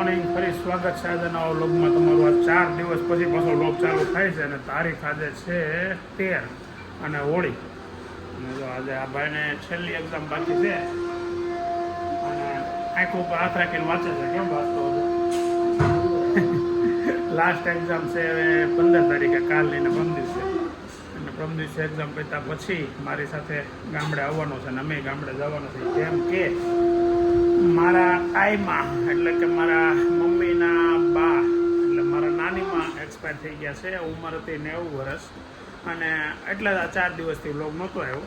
Morning, ફરી સ્વાગત છે આજના વ્લોગમાં તમારું. આ 4 દિવસ પછી પાછો વ્લોગ ચાલુ થાય છે અને તારીખ આજે છે 13 અને હોળી. અને જો આજે આ ભાઈને છેલ્લી એક્ઝામ બાકી છે અને આંખ ઉપર હાથ રાખીને વાંચે છે. કેમ વાંચતો હતો? લાસ્ટ એક્ઝામ છે હવે 15 તારીખે, કાલ લઈને પરમ દિવસે. અને પરમ દિવસે એક્ઝામ પત્યા પછી મારી સાથે ગામડે આવવાનો છે અને અમે ગામડે જવાનું છે. કેમ કે મારા આઈમાં એટલે કે મારા મમ્મીના બા એટલે મારા નાનીમાં એક્સપાયર થઈ ગયા છે. ઉંમર હતી 90 વર્ષ અને એટલે જ આ 4 દિવસથી વ્લોગ નહોતો આવ્યો.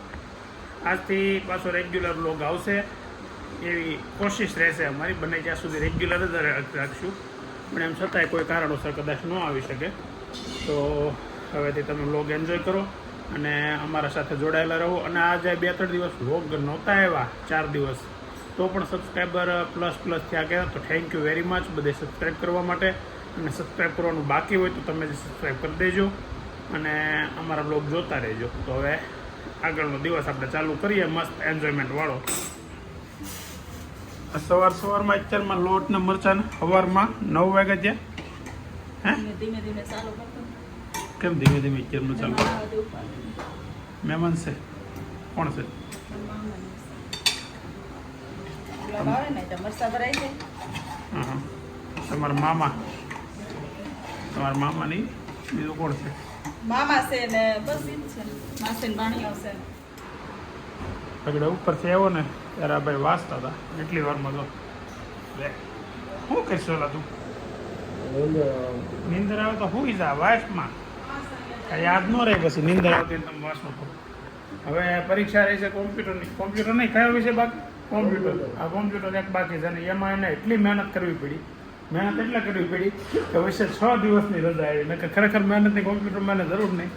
આજથી પાછો રેગ્યુલર વ્લોગ આવશે એવી કોશિશ રહેશે અમારી. બને ત્યાં સુધી રેગ્યુલર જ રાખશું, પણ એમ છતાંય કોઈ કારણોસર કદાચ ન આવી શકે તો હવેથી તમે વ્લોગ એન્જોય કરો અને અમારા સાથે જોડાયેલા રહો. અને આજે 2-3 દિવસ વ્લોગ નહોતા આવ્યા, 4 દિવસ, તો પણ સબસ્ક્રાઈબર પ્લસ થયા ગયા. તો થેન્ક યુ વેરી મચ બધે સબસ્ક્રાઈબ કરવા માટે. અને સબસ્ક્રાઈબ કરવાનું બાકી હોય તો તમે સબસ્ક્રાઈબ કરી દેજો અને અમારા બ્લોગ જોતા રહેજો. તો હવે આગળનો દિવસ આપણે ચાલુ કરીએ મસ્ત એન્જોયમેન્ટ વાળો. સવારમાં અત્યારમાં લોટ ને મરચાં સવારમાં 9 વાગ્યા ત્યાં. હે ધીમે ધીમે ચાલુ કરતો. કેમ ધીમે ધીમે અત્યારનું ચાલુ? મહેમાન છે? કોણ છે? હા, તમારા મામા નહીં, બીજું કોણ છે? મામા છે ને બસ ઈ જ છે. માસી ને ભાણી આવશે. આગળ ઉપરથી આવ્યો ને ત્યારે આ ભાઈ વાંચતા હતા એટલી વારમાં. તો શું કહીશું ઓલા તું? નીંદર આવે તો હુઈ જા વાસમાં, યાદ ન રહે પછી નીંદર આવતી તમે વાંચો તો. હવે પરીક્ષા રહી છે કોમ્પ્યુટર નહીં, કયો વિષય બાકી? કોમ્પ્યુટર. આ કોમ્પ્યુટર એક બાકી છે ને એમાં એને એટલી મહેનત કરવી પડી. મહેનત એટલે કરવી પડી કે વિશે 6 દિવસની રજા આવી. મેં કે ખરેખર મહેનતની કોમ્પ્યુટરમાં એને જરૂર નહીં.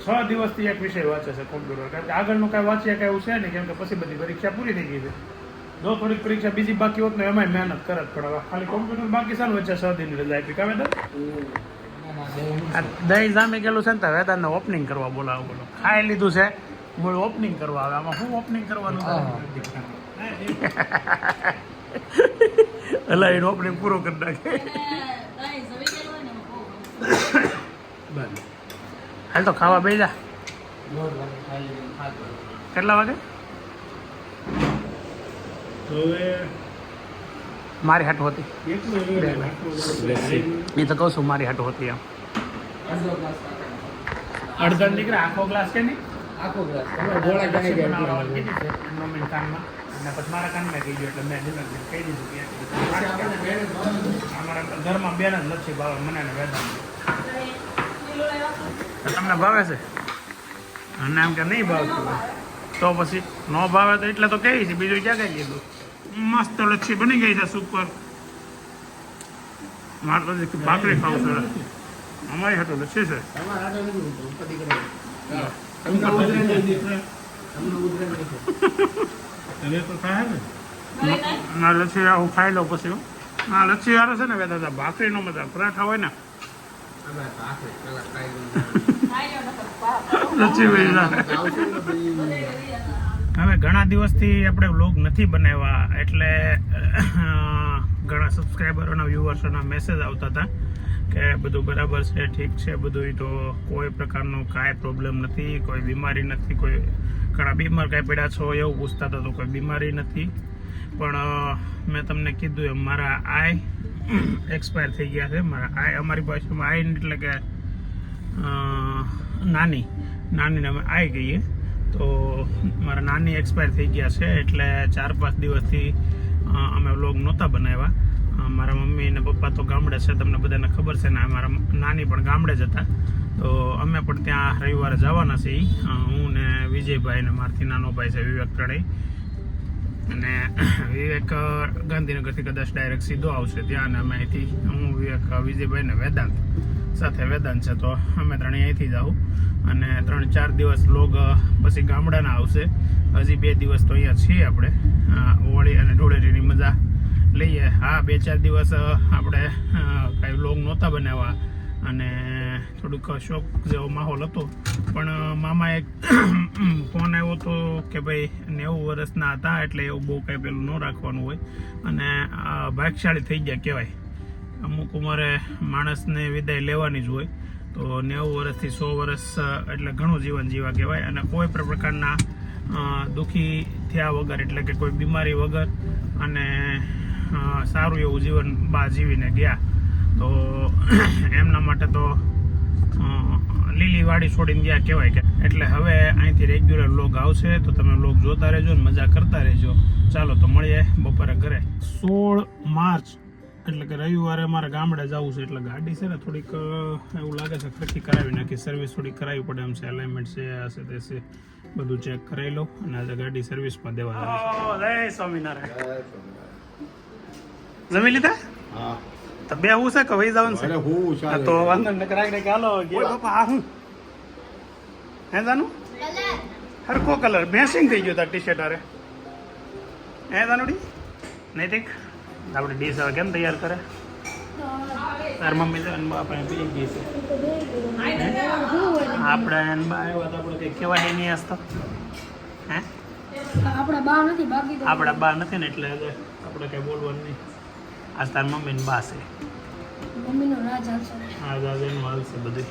6 દિવસથી એક વિષય વાંચે છે કોમ્પ્યુટર, કારણ કે આગળનું કાંઈ વાંચીએ કાંઈ એવું છે નહીં, કેમ કે પછી બધી પરીક્ષા પૂરી થઈ ગઈ છે. જો થોડીક પરીક્ષા બીજી બાકી હોત ને એમાંય મહેનત કરે જ. પણ હવે ખાલી કોમ્પ્યુટર બાકી છે ને વચ્ચે 6 દિનની રજા આપી. કામે તો દહીં જામી ગયેલું છે ને તો વેદાંતને ઓપનિંગ કરવા બોલાવો. બોલો ખાઈ લીધું છે, મૂળ ઓપનિંગ કરવા આવે. આમાં શું ઓપનિંગ કરવાનું? એટલે એનું ઓપનિંગ પૂરો કરી નાખે. હાલ તો ખાવા બે જા. કેટલા વાગે? મારી હાટો હતી એ તો કહું છું, મારી હાટો હતી. આમ અડધા નીકળે આખો ગ્લાસ કે નહીં? આખો ગ્લાસ મમ્મી કાનમાં અને પછી મારા કાનમાં કહી ગયો એટલે મેં કહી દીધું કે અમારા ઘરમાં બેન જ નથી ભાવે મને ને વેદાંત. તમને ભાવે છે અને એમ કે નહીં ભાવતું તો પછી ન ભાવે તો એટલે તો કહી છે, બીજું ક્યાં કઈ કીધું. મસ્ત લચ્છી બની ગઈ છે સુપર. મારે તો ભાખરી ખાવું છે. અમારી હાટો લચ્છી છે. ના લચ્છી હું ખાઈ લઉં પછી. ના લચ્છી વાળો છે ને વેદાંત, ભાખરી નો મજા. પરાઠા હોય ને હવે ઘણા દિવસથી આપણે વ્લોગ નથી બનાવ્યા એટલે ઘણા સબસ્ક્રાઈબરોના વ્યુઅર્સોના મેસેજ આવતા હતા કે બધું બરાબર છે, ઠીક છે બધું, તો કોઈ પ્રકારનો કાંઈ પ્રોબ્લેમ નથી, કોઈ બીમારી નથી, કોઈ ઘણા બીમાર કાંઈ પડ્યા છો એવું પૂછતા હતા. તો કોઈ બીમારી નથી, પણ મેં તમને કીધું એમ મારા આઈ એક્સપાયર થઈ ગયા છે. મારા આઈ, અમારી ભાષામાં આઈ એટલે કે નાનીને અમે આઈ કહીએ. તો મારા નાની એક્સપાયર થઈ ગયા છે એટલે 4-5 દિવસથી અમે વ્લોગ નહોતા બનાવ્યા. મારા મમ્મી ને પપ્પા તો ગામડે છે, તમને બધાને ખબર છે ને. મારા નાની પણ ગામડે જ હતા, તો અમે પણ ત્યાં રવિવારે જવાના છીએ. હું ને વિજયભાઈ ને મારથી નાનો ભાઈ છે વિવેક, ત્રણેય. અને વિવેક ગાંધીનગરથી કદાચ ડાયરેક્ટ સીધો આવશે ત્યાં, અને અમે અહીંથી હું, વિવેક, વિજયભાઈ ને વેદાંત સાથે. વેદાંત છે તો અમે ત્રણેય અહીંથી જ આવું. અને 3-4 દિવસ વ્લોગ પછી ગામડાના આવશે. હજી 2 દિવસ તો અહીંયા છીએ આપણે, હોળી અને ધૂળેટીની મજા લઈએ. હા, 2-4 દિવસ આપણે કાંઈ વ્લોગ નહોતા બનાવવા અને થોડુંક શોક જેવો માહોલ હતો. પણ મામા એક ફોન આવ્યો હતો કે ભાઈ 90 વર્ષના હતા એટલે એવું બહુ કાંઈ પેલું ન રાખવાનું હોય અને ભાગશાળી થઈ ગયા કહેવાય. અમુક ઉંમરે માણસને વિદાય લેવાની જ હોય, તો 90 વર્ષથી 100 વર્ષ એટલે ઘણું જીવન જીવા કહેવાય. અને કોઈ પણ પ્રકારના દુઃખી થયા વગર, એટલે કે કોઈ બીમારી વગર અને સારું એવું જીવન બા જીવીને ગયા. તો એમના માટે તો લીલી વાડી છોડીને ગયા કહેવાય કે. એટલે હવે અહીંથી રેગ્યુલર વ્લોગ આવશે, તો તમે વ્લોગ જોતા રહેજો ને મજા કરતા રહેજો. ચાલો તો મળીએ બપોરે ઘરે. 16 માર્ચ એટલે કે રવિવારે અમારે ગામડે જવું છે, એટલે ગાડી છે ને થોડીક એવું લાગે છે ખર્ચી કરાવી નાખી. સર્વિસ થોડી કરાવી પડે એમ છે. અલાઇનમેન્ટ છે, આ છે તે છે, બધું ચેક કરાવી લઉં અને આજે ગાડી સર્વિસમાં દેવા આવે છે. જય સ્વામિનારાયણ. જમી લીધા? હા. તો બે હું છે કે વહી જવાનું છે? અરે હું ચાલે. તો વાંધો ને કરાવી હાલો ગયા બાપા. આ હું હે જાનું હરખો કલર મેચિંગ થઈ ગયો તાર ટી શર્ટ હારે. હે જાનુડી નૈતિક આપણે ડીશ હવે કેમ તૈયાર કરે? તાર મમ્મી તો આપણે પી ગઈ છે. આપણે બા આવ્યા તો આપણે કંઈ કહેવાય નહીં હસતો. હે આપણા બા નથી બાકી તો આપણા બા નથી ને એટલે આપણે કંઈ બોલવાનું નહીં. આજ તાર મમ્મીને બા છે. મમ્મીનો રાજ હાલશે. હા દાદાનું હાલશે બધું.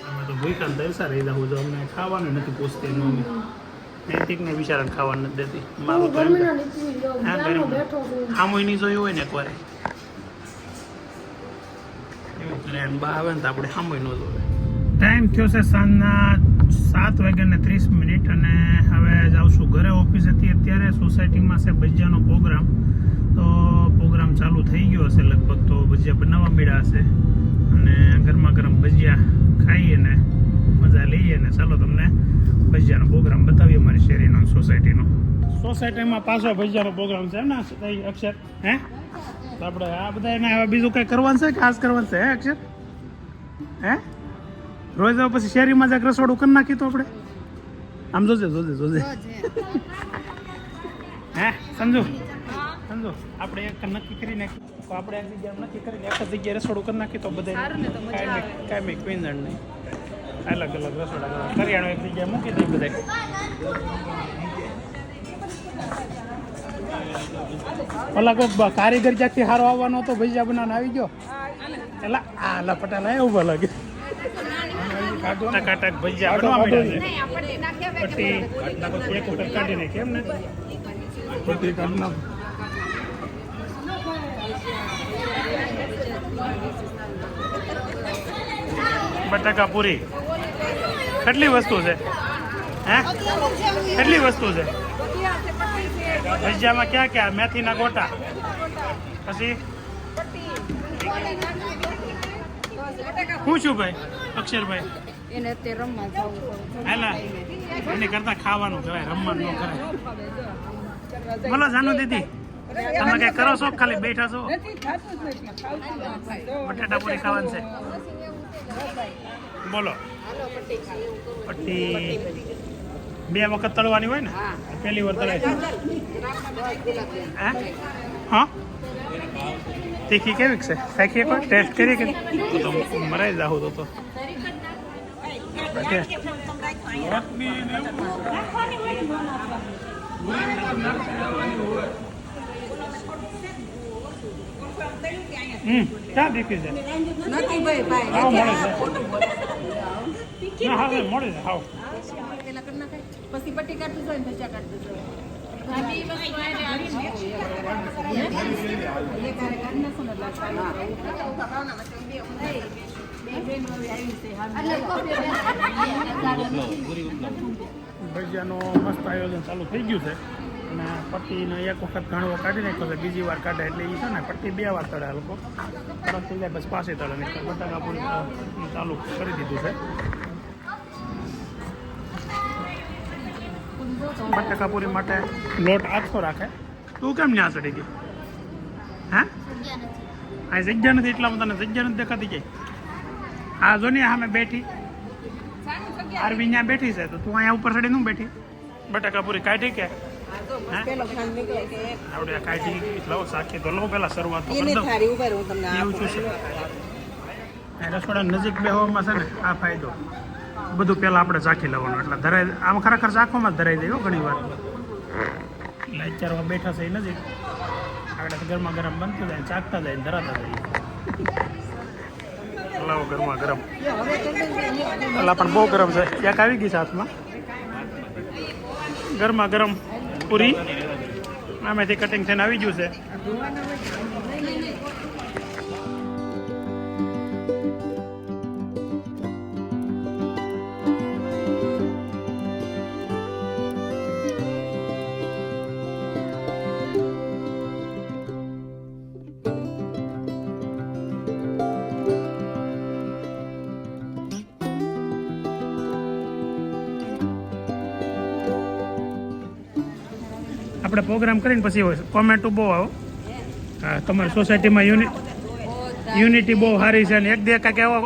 અમે તો ભૂખા દરસા રહી જાઉં, જો અમને ખાવાનું નથી પૂછતી મમ્મી. નૈતિકને બિચારાને ખાવાનું નથી દેતી. મારું તો એમ ગરમીના નીકળી ગયો હા બજારમાં બેઠો છું. આમોય નહીં જોયું હોય ને એકવાર એવું કરે અને બા આવે ને તો આપણે આમોય ન જોવે. ટાઈમ થયો છે સાંજના 7:30 અને હવે જાઉં છું ઘરે ઓફિસેથી. અત્યારે સોસાયટીમાં છે ભજીયાનો પ્રોગ્રામ, તો પ્રોગ્રામ ચાલુ થઈ ગયો હશે લગભગ. તો ભજીયા બનાવવા મળ્યા હશે અને ગરમા ગરમ ભજીયા ખાઈએ ને મજા લઈએ ને. ચાલો તમને ભજીયાનો પ્રોગ્રામ બતાવીએ અમારી શેરીનો, સોસાયટીનો. સોસાયટીમાં પાછો ભજીયાનો પ્રોગ્રામ છે એમ ને અક્ષર? હે તો આપણે આ બધા એને હવે બીજું કંઈ કરવાનું છે કે ખાસ કરવાનું છે? હે અક્ષર? હે રોજ હવે પછી શેરીમાં જ રસોડું કરી નાખી તો આપણે આમ જોજે જોજે જોજે. હે સંજુ સંજુ આપણે એક નક્કી કરી નાખ્યું, તો આપણે એક જગ્યાએ નક્કી કરીને એક જ જગ્યાએ રસોડું કરી નાખી તો બધા કાંઈ ક્વિઝન નહીં, અલગ અલગ રસોડા કરવા. કરિયાણું એક જગ્યાએ મૂકી દઈએ બધા. ઓલા કોઈક કારીગર ક્યાંકથી સારો આવવાનો હતો ભજીયા બનાવવાનો આવી ગયો. એલા આલા પટેલા એવું ભલે લાગે. ટકાટક ભજીયા બનવા મળ્યા છે. પછી એક વખત કાઢી નાખી એમ ને પછી કાઢી નાખો. બટાકા પૂરી કેટલી વસ્તુ છે? હે કેટલી વસ્તુ છે ભજીયામાં? ક્યાં ક્યાં? મેથીના ગોટા, પછી શું છું ભાઈ અક્ષરભાઈ? એને તે રમવા જવું હાલા એની કરતા ખાવાનું કરાય, રમવાનું ન કરાય. બોલો જાનુ દીદી, તમે કઈ કરો છો ખાલી બેઠા છો? બટાટા પૂરી ખાવાનું છે. બોલો પટ્ટી 2 વખત તળવાની હોય ને? પહેલી વાર તળાય છે. હા તીખી કેવી છે? ખાખી એકવાર ટેસ્ટ કરી કે તો મરાઈ જાઉં તો ક્યાં દેખી છે? નથી ભાઈ હાવ મળે ભાઈ છે. ના હા મળે છે હાવ. પછી પટ્ટી કાઢતું જોઈએ ને ભજીયા કાઢતું જોઈએ. ભજીયાનો મસ્ત આયોજન ચાલુ થઈ ગયું છે અને પટ્ટીનો એક વખત ઘણવો કાઢી નાખ્યો છે, બીજી વાર કાઢે એટલે એ છે ને પટ્ટી 2 વાર તળે લોકો તરત થઈ જાય પછી પાછી તળે નહીં. બટાકા પૂરી ચાલુ કરી દીધું છે. બટાકા પૂરી માટે લોટ આછો રાખે. તું કેમ ન્યા ચડી ગઈ? હા આ જગ્યા નથી એટલા તને જગ્યા નથી દેખાતી જાય. આ જો ને સામે બેઠી આરવી ત્યાં બેઠી છે, તો તું અહીંયા ઉપર ચડી નું બેઠી? બટાકા પૂરી કાઢી કે આવડે કાઢી લાવો સાખી તો લો પેલા શરૂઆત તો કરી દઉં. એવું શું છે રસોડા નજીક બેહવામાં છે ને આ ફાયદો, બધું પહેલાં આપણે ચાખી લેવાનું એટલે ધરાય. આમ ખરેખર ચાખવામાં જ ધરાઈ જાય ઘણી વાર. એટલે અત્યારે બેઠા છે એ નજીક આગળ ગરમા ગરમ બનતું જાય ચાકતા જાય ધરાતા જાય લાવો ગરમા ગરમ પેલા પણ બહુ ગરમ છે ક્યાંક આવી ગઈ છે હાથમાં ગરમા ગરમ પૂરી આમેથી કટિંગ થઈને આવી ગયું છે આપણે પ્રોગ્રામ કરીને પછી કોમેન્ટો બહુ આવો હા તમારી સોસાયટીમાં યુનિટી બહુ સારી છે અને એક દે કાંઈક એવો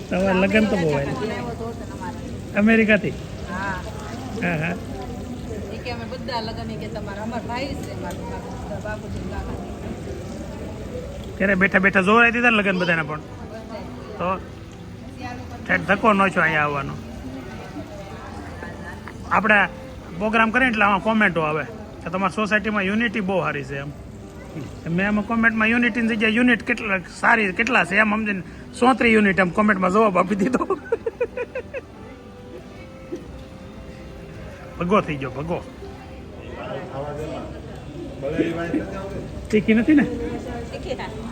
તમારે લગ્ન તો બહુ હોય અમેરિકાથી હા હા હા એ કે અમે બધા લગન કે તમારા અમાર ભાઈ છે મારા બાપુજી કાકા ત્યારે બેઠા બેઠા જોરાઈ દીધા ને લગ્ન બધાને પણ તો ઠેઠ ધક્કો ન છો અહીંયા આવવાનો આપણે પ્રોગ્રામ કરીએ એટલે આમાં કોમેન્ટો આવે કે તમારી સોસાયટીમાં યુનિટી બહુ સારી છે એમ મેં આમાં કોમેન્ટમાં યુનિટીની જગ્યાએ યુનિટ કેટલા સારી કેટલા છે એમ સમજીને 34 યુનિટ એમ કોમેન્ટમાં જવાબ આપી દીધો ભગો થઈ ગયો ભગો તીખી નથી ને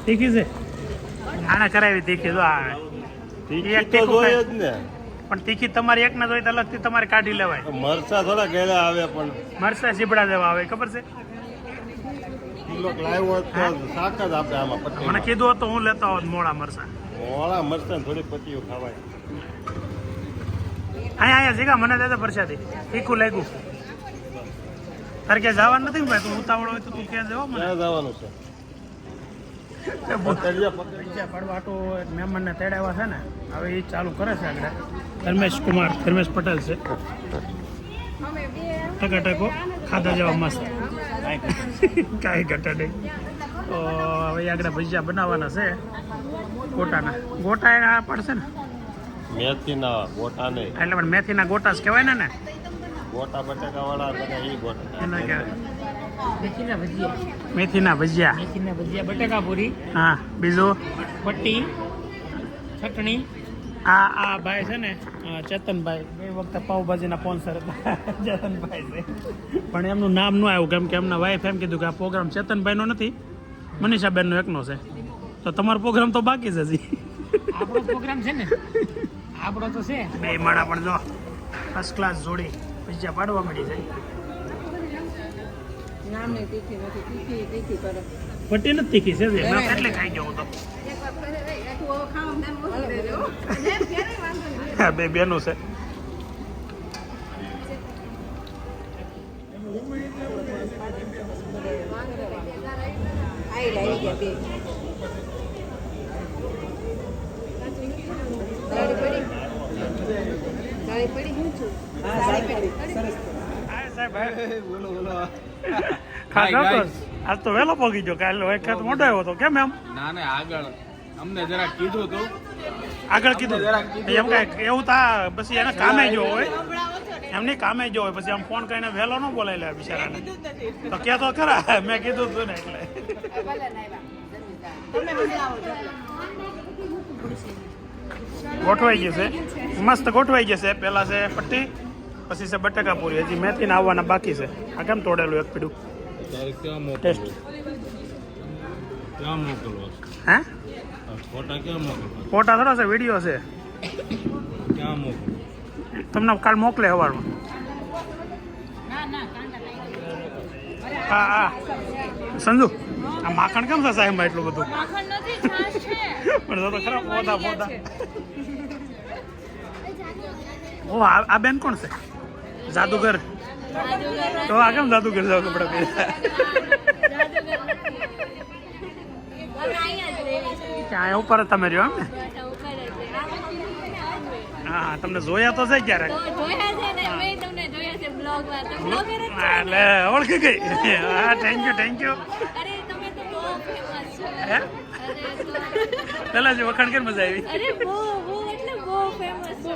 તીખી છે આને કરાવી તીખી જો આ પણ તીખી તમારી એક ના જોઈ તો અલગથી તમારે કાઢી લેવાય મરચા થોડા ઘેરા આવે પણ મરચા સીપડા જેવા આવે ખબર છે કિલો લાવ્યો હોત તો શાક જ આપણે આમાં પટ્ટી મને કીધું હતું હું લેતો હોત મોળા મરચા મોળા મરચા થોડી પટ્ટીઓ ખાવાય અહીંયા જીગા મને દાદા પરસાથી તીખું લાગ્યું તારે ક્યાં જવાનું નથી ને ભાઈ તું ઉતાવળ હોય તો તું ક્યાં જવો મને ક્યાં જવાનું છે પૈસા પડવાટો એક મહેમાનને તેડાવ્યા છે ને હવે એ ચાલુ કરે છે આગળ ધર્મેશ પટેલ છે ટકાટકો ખાધા જેવા મસ્ત કાંઈ ઘટા નહીં તો હવે આગળ ભજીયા બનાવવાના છે ગોટા એના પડશે ને મેથીના ગોટા નહીં એટલે પણ મેથીના ગોટા જ કહેવાય ને ગોટા બટાકા વાળા બધા એ ગોટા એના કહેવાય મેથીના મેથીના ભજીયા ભજીયા બટાકા પૂરી હા બીજું પટ્ટી ચટણી આ ભાઈ છે ને ચેતનભાઈ બે વખતે પાવભાજીના સ્પોન્સર હતા ચેતનભાઈ છે પણ એમનું નામ ન આવ્યું કેમ કે એમના વાઈફ એમ કીધું કે આ પ્રોગ્રામ ચેતનભાઈનો નથી મનીષાબેનનો એકનો છે તો તમારો પ્રોગ્રામ તો બાકી છે હજી આપણો પ્રોગ્રામ છે ને આપણો તો છે બે માળા પણ જો ફર્સ્ટ ક્લાસ જોડી ભજીયા પાડવા મળી જાય નામ ને તીખી નથી તીખી કરે પટ્ટી નથી તીખી છે એટલે ખાઈ ગયો તો હા બે બેનું છે આઈ લાવી ગયા બે ગાડી પડી હું છું બોલો બોલો આજ તો વહેલો પહોંચી ગયો કાલે વખત મોટો આવ્યો હતો કેમ એમ ના ના આગળ અમને જરા કીધું હતું આગળ કીધું એમ કાંઈ એવું તા પછી એને કામે જો હોય એમને કામે જો હોય પછી આમ ફોન કરીને વહેલો ન બોલાવી લે બિચારાને તો કે તો ખરા મેં કીધું તું ને એટલે ગોઠવાઈ ગયું છે મસ્ત ગોઠવાઈ જશે પેલા છે પટ્ટી પછી છે બટાકા પૂરી હજી મેથીને આવવાના બાકી છે આ કેમ તોડેલું એક પીડું તારે ક્યાં ટેસ્ટ ક્યાં મોકલવા હે ફોટા ક્યાં મોકલવા ફોટા થોડા છે વિડીયો છે ક્યાં મોકલવા તમને કાલ મોકલે સવારમાં હા હા સંજુ આ માખણ કેમ છે સાહેબમાં એટલું બધું પણ તો ખરા પોતા ઓ આ બેન કોણ છે જાદુગર તો આ કેમ જાદુગર જાવ કપડા પહેર્યા ત્યાં ઉપર જ તમે રહ્યો એમ ને હા તમને જોયા તો છે ક્યારેક એટલે ઓળખી ગઈ હા થેન્ક યુ હે પેલા જે વખાણ કે મજા આવી ફેમસ છો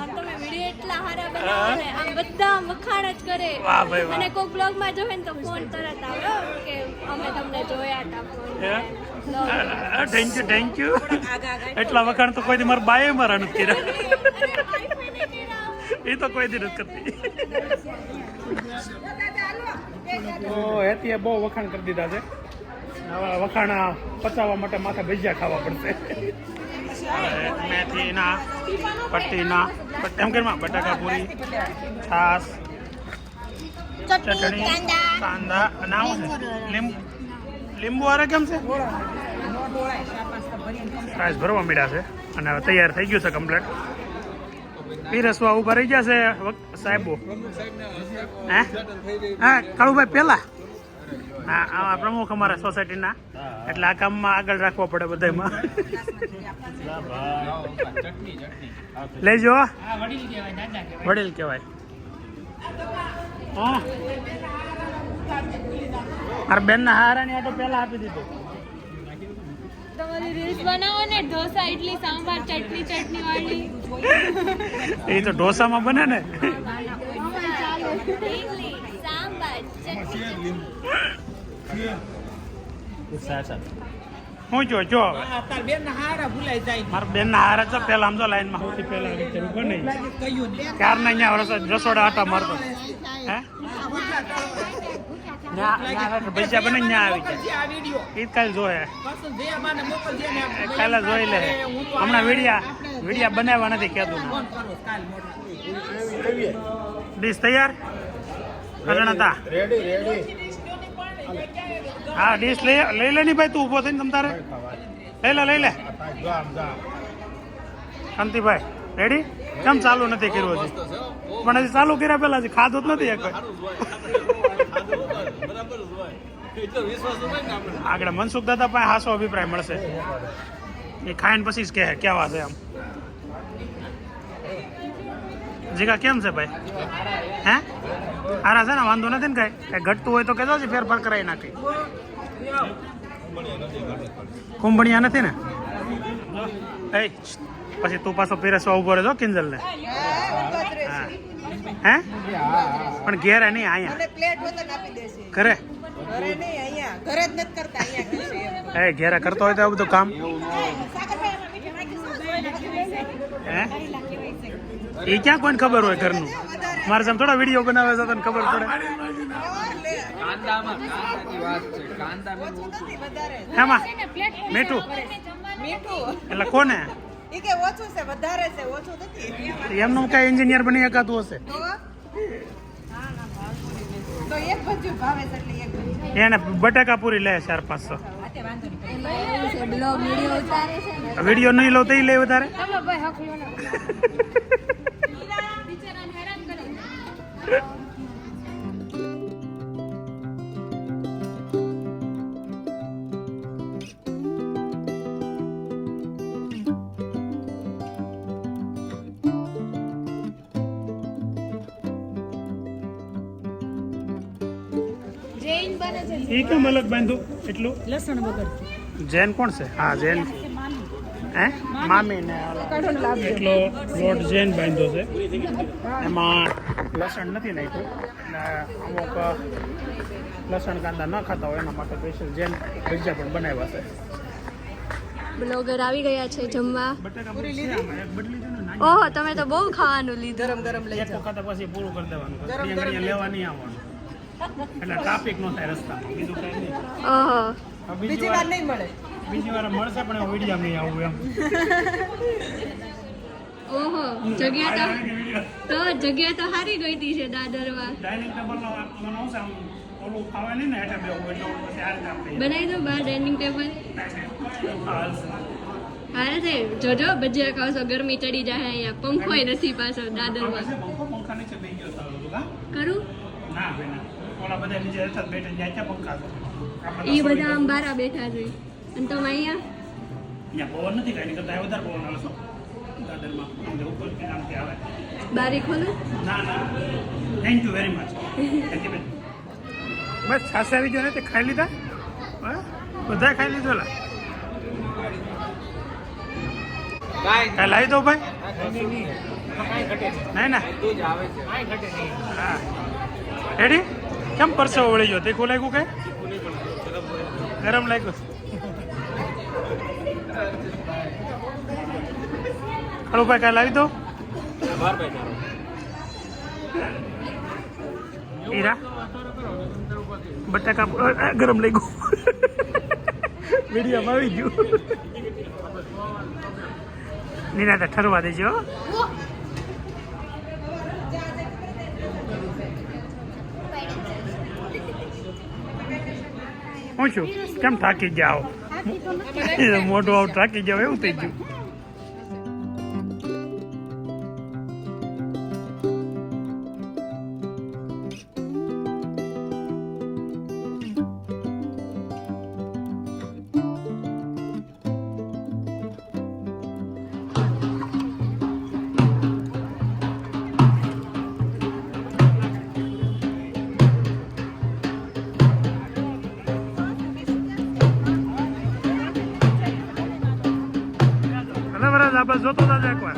તમે વિડિયો એટલા સારા બનાવો ને આમ બધા વખાણ જ કરે વાહ ભાઈ વાહ. અને કોઈ બ્લોગમાં જોવે ને તો ફોન તરત આવે કે અમે તમને જોયા હતા ફોન થેન્ક યુ એટલા વખાણ તો કોઈ દી મારા બાએ મારા નથી કર્યા એ તો કોઈ દી નથી કરતી તો હેતીએ બહુ વખાણ કરી દીધા છે હવે વખાણ પચાવવા માટે માથે ભજીયા ખાવા પડશે હવે મેથીના પટ્ટીના એમ કે બટાકા પૂરી છાસ ચટણી કાંદા અને આવું છે લીંબુ વાળા કેમ છે પ્રાઇસ ભરવા મળ્યા છે અને હવે તૈયાર થઈ ગયું છે કમ્પ્લીટ પીરસવા ઉભા રહી ગયા છે સાહેબો હે હા કાળુભાઈ પેલા હા આમાં પ્રમુખ અમારા સોસાયટીના એટલે આ કામમાં આગળ રાખવા પડે બધામાં લેજો આ વડીલ કહેવાય દાદા કહેવાય વડીલ કહેવાય હા મારા બેનના હારાની આટો પહેલા આપી દીધું તમારી રીલ્સ બનાવો ને ઢોસા ઇડલી સાંભાર ચટણી વાળી એ તો ઢોસામાં બને ને ઇડલી સાંભાર ચટણી હું જો હવે મારા બેનના હારા તો પહેલા આમ તો લાઈનમાં સૌથી પહેલા ઉભો નહીં ક્યારના અહીંયા રસોડા આટા મારતો હે ભજીયા બને ત્યાં આવી જાય એ કાલે જોયે કાલે જોઈ લે હમણાં વિડિયા બનાવવા નથી કહેતું ડીશ તૈયાર કરણ હતા હા ડીશ લઈ લે ની ભાઈ તું ઊભો થઈને તમ તારે લઈ લે શાંતિભાઈ રેડી કેમ ચાલુ નથી કર્યું હજી પણ હજી ચાલુ કર્યા પેલા હજી ખાધું જ નથી એક આગળ મનસુખ દાદા પાસે હાસો અભિપ્રાય મળશે એ ખાઈને પછી જ કહે કેવા છે આમ જીગા કેમ છે ભાઈ હે હારા છે ને વાંધો નથી ને કઈ ઘટતું હોય તો કહેજો છે ફેરફાર કરાવી નાખી કુંભણિયા નથી ને એ પછી તું પાછો પીરસવા ઉભો રહેજો કિંજલ ને હા હે પણ ઘેરે નહીં અહીંયા ઘરે એ ઘેરે કરતો હોય તો એવું બધું કામ હે એ ક્યાં કોઈને ખબર હોય ઘરનું મારે જેમ થોડા વિડીયો બનાવે છે તને ખબર પડે એમાં મીઠું એટલે કોને એમનું કઈ એન્જિનિયર બની શકાતું હશે એને બટાકા પૂરી લે 400-500 વિડીયો નહીં લો તો લે વધારે એ કેમ અલગ બાંધું એટલું લસણ વગર જૈન કોણ છે હા જૈન હે મામી ને એટલો લોટ જૈન બાંધ્યો છે એમાં લસણ નથી નાખ્યું અને અમુક લસણ કાંદા ન ખાતા હોય એના માટે સ્પેશિયલ જૈન ભજીયા પણ બનાવ્યા છે બ્લોગર આવી ગયા છે જમવા બટાકા પૂરી બદલી દો ને નાની ઓહો તમે તો બહુ ખાવાનું લીધું ગરમ લઈ એક વખત પછી પૂરું કરી દેવાનું ઘડિયા લેવા નહીં આવવાનું એટલે ટ્રાફિક ન થાય રસ્તામાં બીજું કઈ નહીં ઓહો બીજી વાર નહીં મળે બીજી વાર મળશે પણ વિડીયો નહીં આવું એમ ઓહો જગ્યા તો હારી ગઈ છે દાદરમાં ડાઇનિંગ ટેબલ બનાવશે આમ ઓલું ખાવા નહીં ને એટલે બેવું એટલે પછી આ રીતે આપણે બનાવી દો બહાર ડાઇનિંગ ટેબલ હાલશે. હારે છે જોજો ભજીયા ખાવશો ગરમી ચડી જાય અહીંયા પંખોય નથી પાછો દાદરમાં પંખા નીચે બેસી ગયો સારો હતો કા કરું ના ભાઈ ના ઓલા બધા નીચે હતા બેઠા જ્યાં ક્યાં પંખા છે એ બધા આમ બારા બેઠા છે અને તમે અહીંયા અહીંયા પવન નથી કાંઈ કરતા વધારે પવન આવે છો દાદરમાં આમ ઉપર કે આમથી આવે બારી ખોલો ના થેન્ક યુ વેરી મચ બસ છાસ આવી ગયો ને તે ખાઈ લીધા બધા ખાઈ લીધો લા કાંઈ લાવી દો ભાઈ નહીં. કાંઈ ઘટે નહીં. ના ના કાંઈ ઘટે નહીં. હા રેડી કેમ પરસેવો વળી ગયો તીખું લાગ્યું કે ગરમ લાગ્યું ખડુભાઈ કાંઈ લાવી દો હીરા બટાકા ગરમ લાગ્યું મીડિયામાં આવી ગયું નિરાતે ઠરવા દેજો હો. હું છું કેમ થાકી જાઓ મોઢું આવું થાકી જાવ એવું થઈ ગયું બરાબર આપણે જોતો હતા એકવાર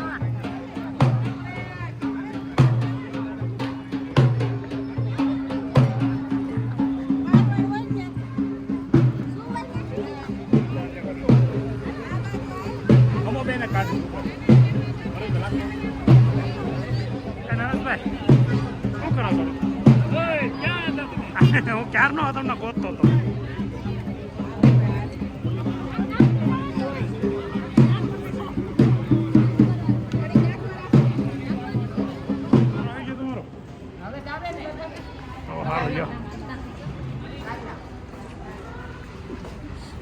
નરેશભાઈ શું કરો છો હું ક્યારનો તમને ગોતતો હતો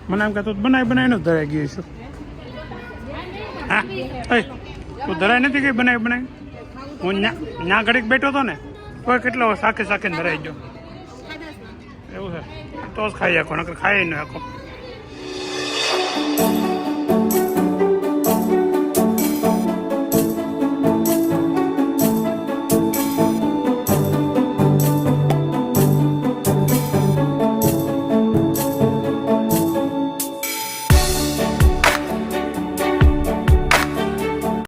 મને એમ કે તું બનાવીને જ ધરાઈ ગઈ છું હા તું ધરાઈ નથી ગઈ બનાવી હું ત્યાં ઘડીક બેઠો હતો ને તો કેટલો શાખે ધરાઈ ગયો એવું છે તો જ ખાઈ શકો નકર ખાઈ ન શકો